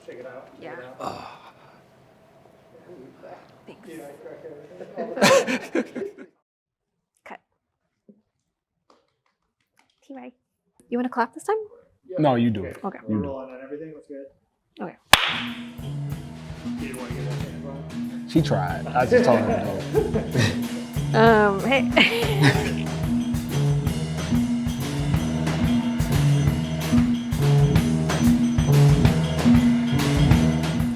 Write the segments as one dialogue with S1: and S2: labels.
S1: shake it out.
S2: Yeah. Thanks. Cut. T-Ray, you want to clap this time?
S3: No, you do it.
S2: Okay.
S1: We're rolling on everything. That's good.
S2: Okay.
S1: Do you want to get that thing as well?
S3: She tried. I just told her no.
S2: Hey.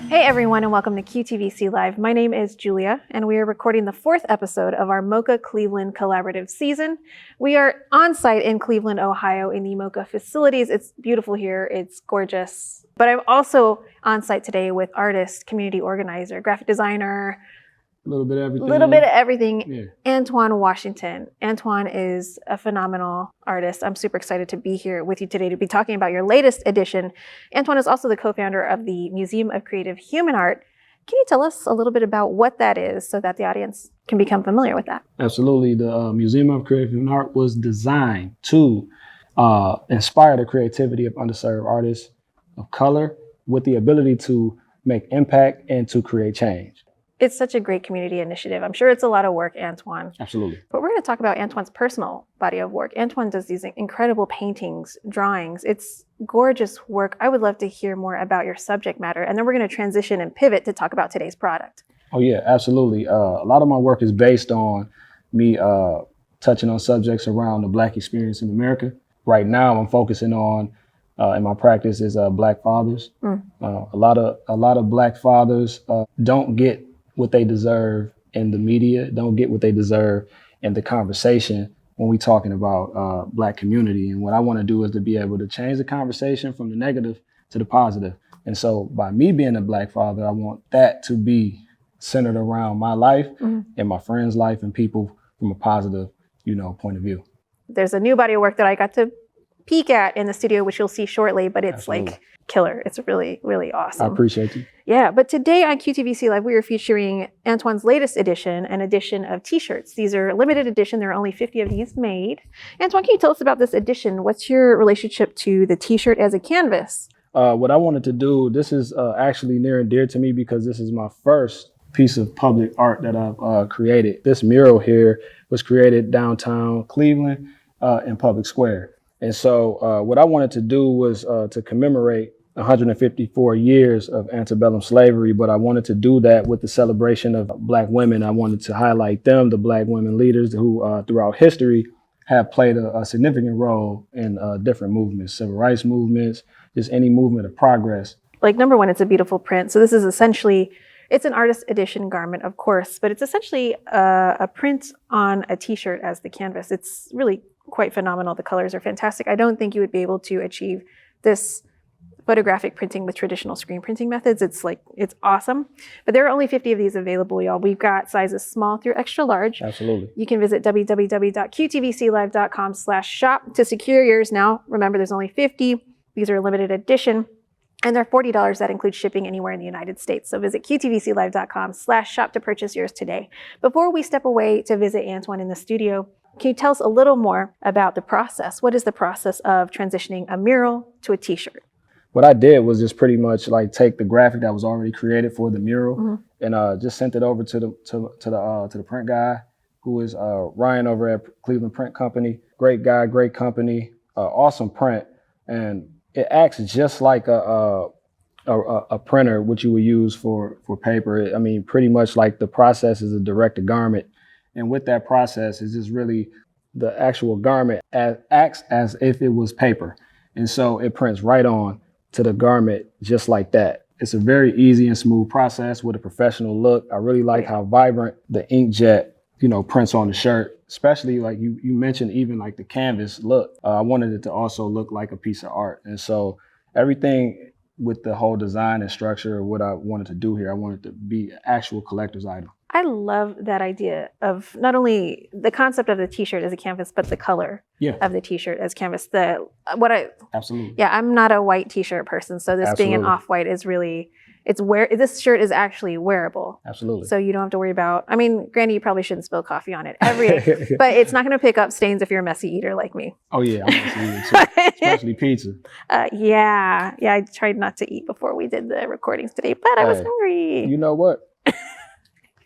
S2: Hey everyone, and welcome to QTVC Live. My name is Julia, and we are recording the 4th episode of our moCa Cleveland collaborative season. We are on site in Cleveland, Ohio, in the moCa facilities. It's beautiful here. It's gorgeous. But I'm also on site today with artist, community organizer, graphic designer,
S3: A little bit of everything. Yeah.
S2: Antwoine Washington. Antwoine is a phenomenal artist. I'm super excited to be here with you today to be talking about your latest edition. Antwoine is also the co-founder of the Museum of Creative Human Art. Can you tell us a little bit about what that is so that the audience can become familiar with that?
S3: Absolutely. The Museum of Creative Human Art was designed to inspire the creativity of underserved artists of color with the ability to make impact and to create change.
S2: It's such a great community initiative. I'm sure it's a lot of work, Antwoine.
S3: Absolutely.
S2: But we're going to talk about Antwoine's personal body of work. Antwoine does these incredible paintings, drawings. It's gorgeous work. I would love to hear more about your subject matter. And then we're going to transition and pivot to talk about today's product.
S3: Oh, yeah, absolutely. A lot of my work is based on me touching on subjects around the Black experience in America. Right now, I'm focusing on, in my practice, is Black fathers. A lot of Black fathers don't get what they deserve in the media, don't get what they deserve in the conversation when we're talking about Black community. And what I want to do is to be able to change the conversation from the negative to the positive. And so by me being a Black father, I want that to be centered around my life and my friends' life and people from a positive, point of view.
S2: There's a new body of work that I got to peek at in the studio, which you'll see shortly, but it's
S3: Absolutely.
S2: Like killer. It's really, really awesome.
S3: I appreciate you.
S2: Yeah, but today on QTVC Live, we are featuring Antwoine's latest edition, an edition of t-shirts. These are limited edition. There are only 50 of these made. Antwoine, can you tell us about this edition? What's your relationship to the t-shirt as a canvas?
S3: What I wanted to do, this is actually near and dear to me because this is my first piece of public art that I've created. This mural here was created downtown Cleveland in Public Square. And so what I wanted to do was to commemorate 154 years of antebellum slavery, but I wanted to do that with the celebration of Black women. I wanted to highlight them, the Black women leaders who throughout history have played a significant role in different movements, civil rights movements, just any movement of progress.
S2: Like, number one, it's a beautiful print. So this is essentially, it's an artist edition garment, of course, but it's essentially a print on a t-shirt as the canvas. It's really quite phenomenal. The colors are fantastic. I don't think you would be able to achieve this photographic printing with traditional screen printing methods. It's awesome. But there are only 50 of these available, y'all. We've got sizes small through extra large.
S3: Absolutely.
S2: You can visit www.qtvclive.com/shop to secure yours now. Remember, there's only 50. These are a limited edition. And they're $40. That includes shipping anywhere in the United States. So visit qtvclive.com/shop to purchase yours today. Before we step away to visit Antwoine in the studio, can you tell us a little more about the process? What is the process of transitioning a mural to a t-shirt?
S3: What I did was just pretty much like take the graphic that was already created for the mural and just sent it over to the print guy, who is Ryan over at Cleveland Print Company. Great guy, great company, awesome print, and it acts just like a printer, which you would use for paper. I mean, pretty much like the process is a direct-to-garment, and with that process, it's just really the actual garment acts as if it was paper, and so it prints right on to the garment just like that. It's a very easy and smooth process with a professional look. I really like how vibrant the inkjet, prints on the shirt, especially like you mentioned, even like the canvas look. I wanted it to also look like a piece of art. And so everything with the whole design and structure of what I wanted to do here, I wanted to be an actual collector's item.
S2: I love that idea of not only the concept of the t-shirt as a canvas, but the color of the t-shirt as canvas.
S3: Absolutely.
S2: Yeah, I'm not a white t-shirt person, so this being an off-white is really, this shirt is actually wearable.
S3: Absolutely.
S2: So you don't have to worry about, I mean, granted, you probably shouldn't spill coffee on it but it's not going to pick up stains if you're a messy eater like me.
S3: Oh yeah, I'm a messy eater too, especially pizza.
S2: Yeah, I tried not to eat before we did the recordings today, but I was hungry.
S3: You know what?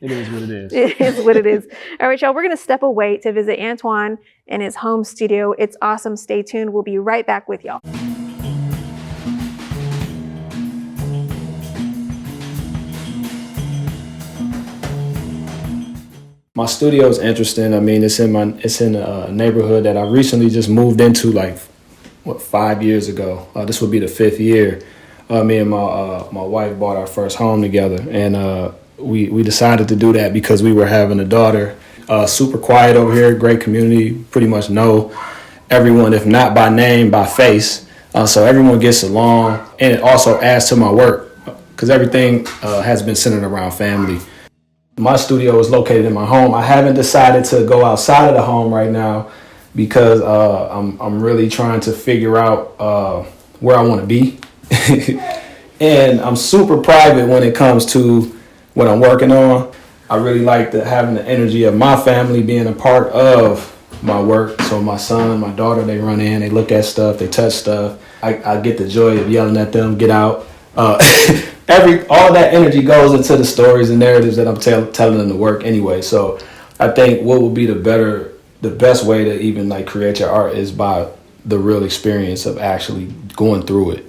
S3: It is what it is.
S2: It is what it is. All right, y'all, we're going to step away to visit Antwoine in his home studio. It's awesome. Stay tuned. We'll be right back with y'all.
S3: My studio is interesting. I mean, it's in a neighborhood that I recently just moved into, like 5 years ago. This would be the 5th year. Me and my wife bought our first home together, and we decided to do that because we were having a daughter. Super quiet over here, great community, pretty much know everyone, if not by name, by face. So everyone gets along, and it also adds to my work because everything has been centered around family. My studio is located in my home. I haven't decided to go outside of the home right now because I'm really trying to figure out where I want to be. And I'm super private when it comes to what I'm working on. I really like having the energy of my family being a part of my work. So my son, my daughter, they run in, they look at stuff, they touch stuff. I get the joy of yelling at them, get out. All that energy goes into the stories and narratives that I'm telling them to work anyway. So I think what would be the best way to even like create your art is by the real experience of actually going through it.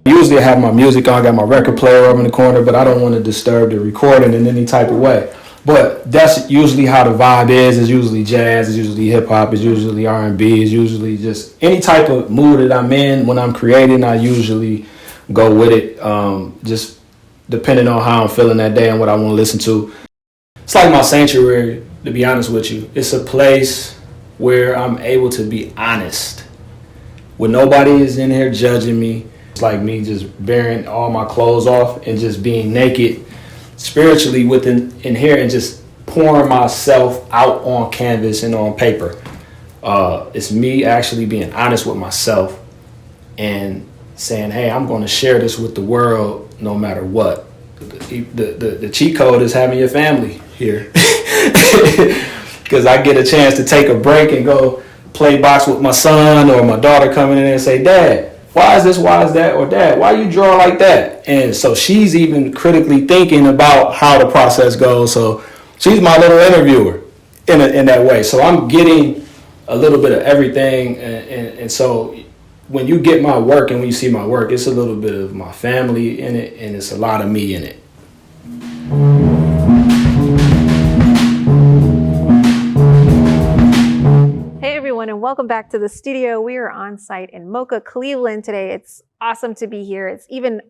S3: Usually I have my music on, I got my record player up in the corner, but I don't want to disturb the recording in any type of way. But that's usually how the vibe is. It's usually jazz, it's usually hip hop, it's usually R&B, it's usually just any type of mood that I'm in when I'm creating. I usually go with it, just depending on how I'm feeling that day and what I want to listen to. It's like my sanctuary, to be honest with you. It's a place where I'm able to be honest, where nobody is in here judging me. It's like me just bearing all my clothes off and just being naked spiritually within in here and just pouring myself out on canvas and on paper. It's me actually being honest with myself and saying, hey, I'm going to share this with the world no matter what. The cheat code is having your family here because I get a chance to take a break and go play box with my son or my daughter coming in and say, Dad, why is this, why is that, or Dad, why you draw like that? And so she's even critically thinking about how the process goes. So she's my little interviewer in that way. So I'm getting a little bit of everything. And so when you get my work and when you see my work, it's a little bit of my family in it and it's a lot of me in it.
S2: And welcome back to the studio. We are on site in moCa, Cleveland today. It's awesome to be here. It's even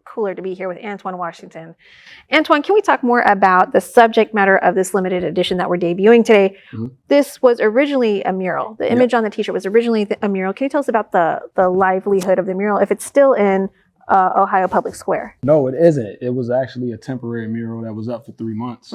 S2: cooler to be here with Antwoine Washington. Antwoine, can we talk more about the subject matter of this limited edition that we're debuting today? Mm-hmm. This was originally a mural. The image on the t-shirt was originally a mural. Can you tell us about the livelihood of the mural, if it's still in Ohio Public Square? No, it isn't. It was actually a temporary mural that was up for 3 months.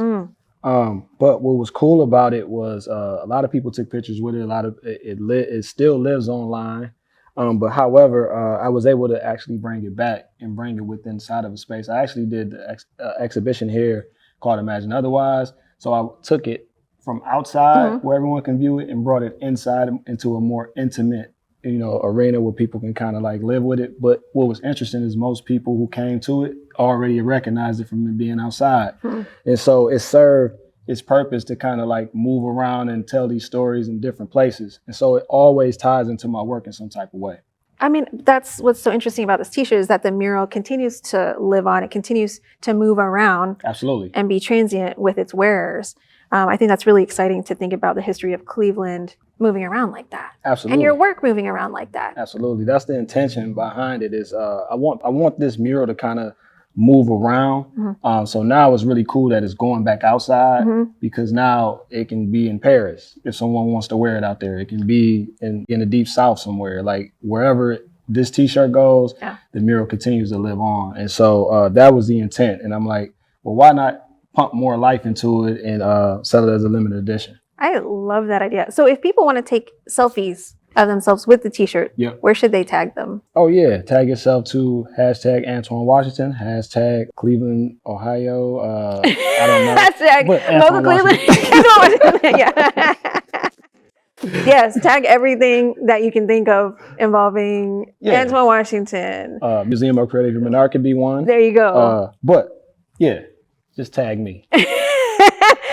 S2: But what was cool about it was a lot of people took pictures with it. A lot of it still lives online. But however, I was able to actually bring it back and bring it within inside of a space. I actually did the exhibition here called Imagine Otherwise. So I took it from outside where everyone can view it and brought it inside into a more intimate, arena where people can kind of like live with it. But what was interesting is most people who came to it already recognized it from it being outside. And so it served its purpose to kind of like move around and tell these stories in different places. And so it always ties into my work in some type of way. I mean, that's what's so interesting about this t-shirt is that the mural continues to live on. It continues to move around. Absolutely. And be transient with its wearers. I think that's really exciting to think about the history of Cleveland moving around like that. Absolutely. And your work moving around like that. Absolutely. That's the intention behind it is I want this mural to kind of
S3: move around. So now it's really cool that it's going back outside because now it can be in Paris if someone wants to wear it out there. It can be in the deep south somewhere, like wherever this t-shirt goes, the mural continues to live on. And so that was the intent. And I'm like, well, why not pump more life into it and sell it as a limited edition?
S2: I love that idea. So if people want to take selfies of themselves with the t-shirt, where should they tag them?
S3: Oh yeah, tag yourself to hashtag Antwoine Washington, hashtag Cleveland, Ohio. I don't know.
S2: Hashtag moCa Cleveland. Yeah. Yes, tag everything that you can think of involving Antwoine Washington.
S3: Museum of Creative Human Art could be one.
S2: There you go.
S3: But yeah, just tag me.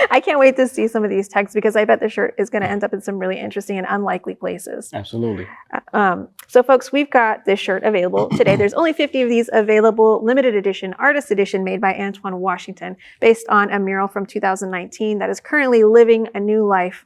S2: I can't wait to see some of these tags because I bet the shirt is going to end up in some really interesting and unlikely places.
S3: Absolutely.
S2: So folks, we've got this shirt available today. There's only 50 of these available, limited edition, artist edition made by Antwoine Washington based on a mural from 2019 that is currently living a new life.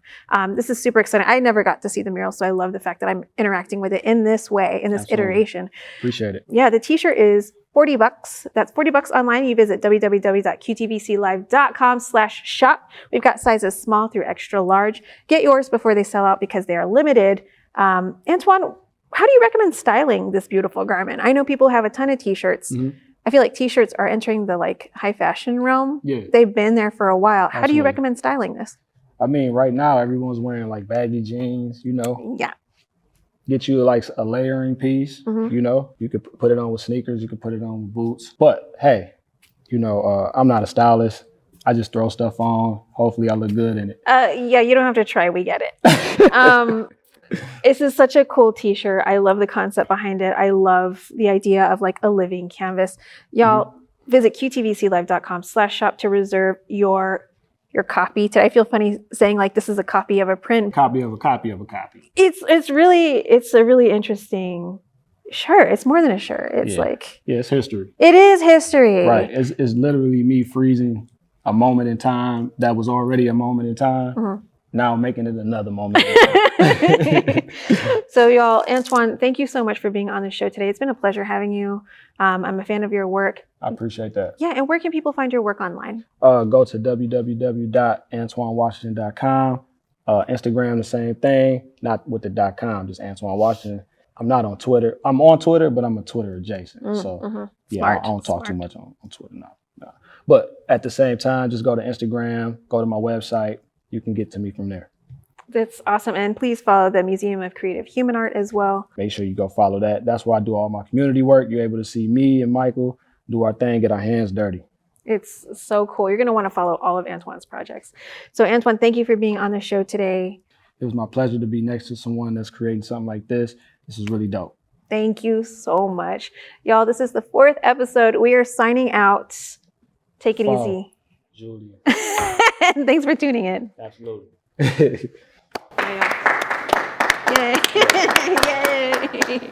S2: This is super exciting. I never got to see the mural, so I love the fact that I'm interacting with it in this way, in this iteration.
S3: Appreciate it.
S2: Yeah, the t-shirt is $40. That's $40 online. You visit www.qtvclive.com/shop. We've got sizes small through extra large. Get yours before they sell out because they are limited. Antwoine, how do you recommend styling this beautiful garment? I know people have a ton of t-shirts. I feel like t-shirts are entering the high fashion realm.
S3: Yeah.
S2: They've been there for a while. How do you recommend styling this?
S3: I mean, right now everyone's wearing baggy jeans, you know.
S2: Yeah.
S3: Get you a layering piece, you know. You could put it on with sneakers, you could put it on with boots. But hey, you know, I'm not a stylist. I just throw stuff on. Hopefully I look good in it.
S2: Yeah, you don't have to try. We get it. This is such a cool t-shirt. I love the concept behind it. I love the idea of a living canvas. Y'all visit QTVCLive.com/shop to reserve your copy. Did I feel funny saying this is a copy of a print?
S3: Copy of a copy of a copy.
S2: It's a really interesting shirt. It's more than a shirt. It's
S3: it's history.
S2: It is history.
S3: Right. It's literally me freezing a moment in time that was already a moment in time. Now making it another moment in time.
S2: So y'all, Antwoine, thank you so much for being on the show today. It's been a pleasure having you. I'm a fan of your work.
S3: I appreciate that.
S2: Yeah, and where can people find your work online?
S3: Go to www.antwoinewashington.com. Instagram, the same thing, not with the .com, just Antwoine Washington. I'm not on Twitter. I'm on Twitter, but I'm a Twitter adjacent. So I don't talk too much on Twitter now. No. But at the same time, just go to Instagram, go to my website. You can get to me from there.
S2: That's awesome. And please follow the Museum of Creative Human Art as well.
S3: Make sure you go follow that. That's where I do all my community work. You're able to see me and Michael do our thing, get our hands dirty.
S2: It's so cool. You're going to want to follow all of Antwoine's projects. So Antwoine, thank you for being on the show today.
S3: It was my pleasure to be next to someone that's creating something like this. This is really dope.
S2: Thank you so much. Y'all, this is the 4th episode. We are signing out. Take it easy.
S3: Julia.
S2: Thanks for tuning in.
S3: Absolutely.
S2: Yay. Yay.